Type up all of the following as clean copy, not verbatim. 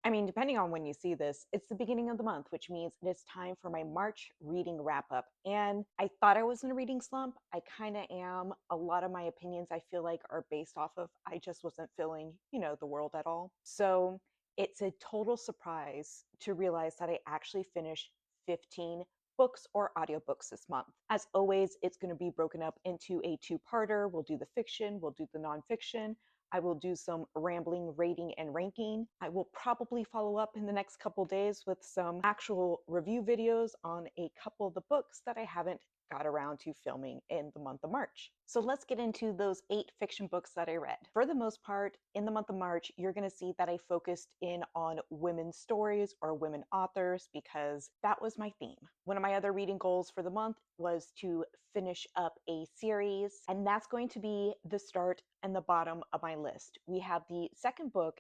I mean, depending on when you see this, it's the beginning of the month, which means it is time for my March reading wrap up. And I thought I was in a reading slump. I kind of am. A lot of my opinions I feel like are based off of I just wasn't feeling, the world at all. So it's a total surprise to realize that I actually finished 15 books or audiobooks this month. As always, it's going to be broken up into a two-parter. We'll do the fiction, we'll do the nonfiction. I will do some rambling, rating, and ranking. I will probably follow up in the next couple days with some actual review videos on a couple of the books that I haven't got around to filming in the month of March. So let's get into those 8 fiction books that I read. For the most part, in the month of March, you're going to see that I focused in on women's stories or women authors because that was my theme. One of my other reading goals for the month was to finish up a series, and that's going to be the start and the bottom of my list. We have the second book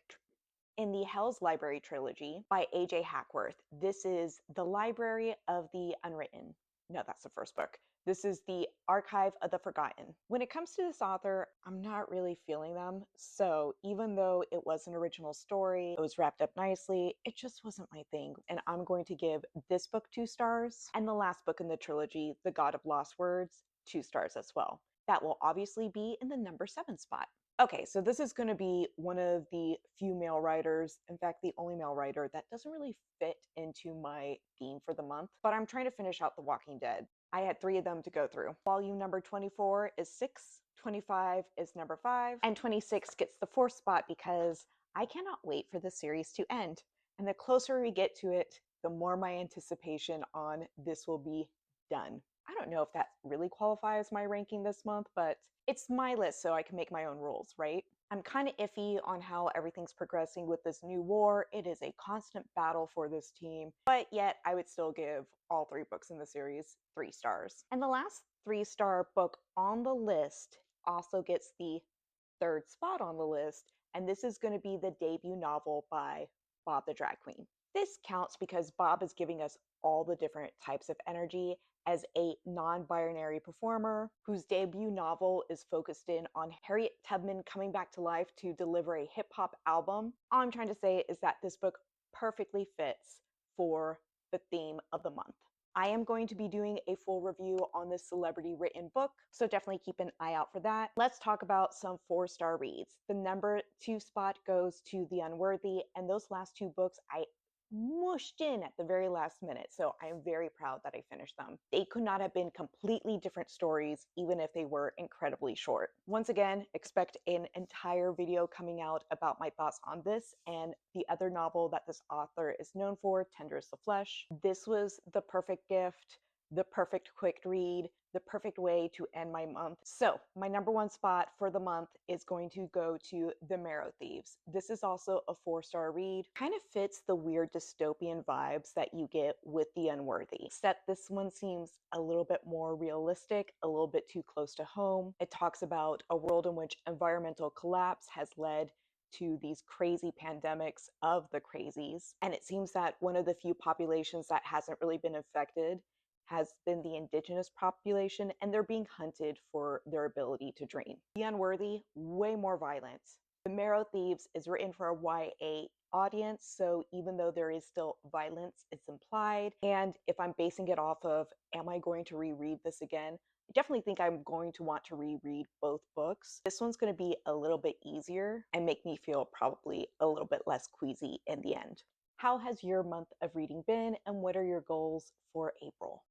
in the Hell's Library trilogy by A.J. Hackworth. This is The Library of the Unwritten. No, that's the first book. This is the Archive of the Forgotten. When it comes to this author, I'm not really feeling them. So even though it was an original story, it was wrapped up nicely, it just wasn't my thing. And I'm going to give this book 2 stars, and the last book in the trilogy, The God of Lost Words, 2 stars as well. That will obviously be in the number 7 spot. Okay, so this is going to be one of the few male writers, in fact, the only male writer that doesn't really fit into my theme for the month, but I'm trying to finish out The Walking Dead. I had 3 of them to go through. Volume number 24 is 6, 25 is number 5, and 26 gets the 4th spot because I cannot wait for the series to end. And the closer we get to it, the more my anticipation on this will be done. I don't know if that really qualifies my ranking this month, but it's my list, so I can make my own rules, right? I'm kind of iffy on how everything's progressing with this new war. It is a constant battle for this team, but yet I would still give all 3 books in the series 3 stars. And the last 3-star book on the list also gets the 3rd spot on the list, and this is going to be the debut novel by Bob the Drag Queen. This counts because Bob is giving us all the different types of energy as a non-binary performer whose debut novel is focused in on Harriet Tubman coming back to life to deliver a hip-hop album. All I'm trying to say is that this book perfectly fits for the theme of the month. I am going to be doing a full review on this celebrity written book, so definitely keep an eye out for that. Let's talk about some 4-star reads. The number 2 spot goes to The Unworthy, and those last 2 books I mushed in at the very last minute, so I am very proud that I finished them. They could not have been completely different stories, even if they were incredibly short. Once again, expect an entire video coming out about my thoughts on this and the other novel that this author is known for, Tender is the Flesh. This was the perfect gift, the perfect quick read, the perfect way to end my month. So my number 1 spot for the month is going to go to The Marrow Thieves. This is also a 4-star read. Kind of fits the weird dystopian vibes that you get with The Unworthy, except this one seems a little bit more realistic, a little bit too close to home. It talks about a world in which environmental collapse has led to these crazy pandemics of the crazies. And it seems that one of the few populations that hasn't really been affected has been the indigenous population, and they're being hunted for their ability to dream. The Unworthy, way more violence. The Marrow Thieves is written for a YA audience, so even though there is still violence, it's implied. And if I'm basing it off of, am I going to reread this again? I definitely think I'm going to want to reread both books. This one's going to be a little bit easier and make me feel probably a little bit less queasy in the end. How has your month of reading been, and what are your goals for April?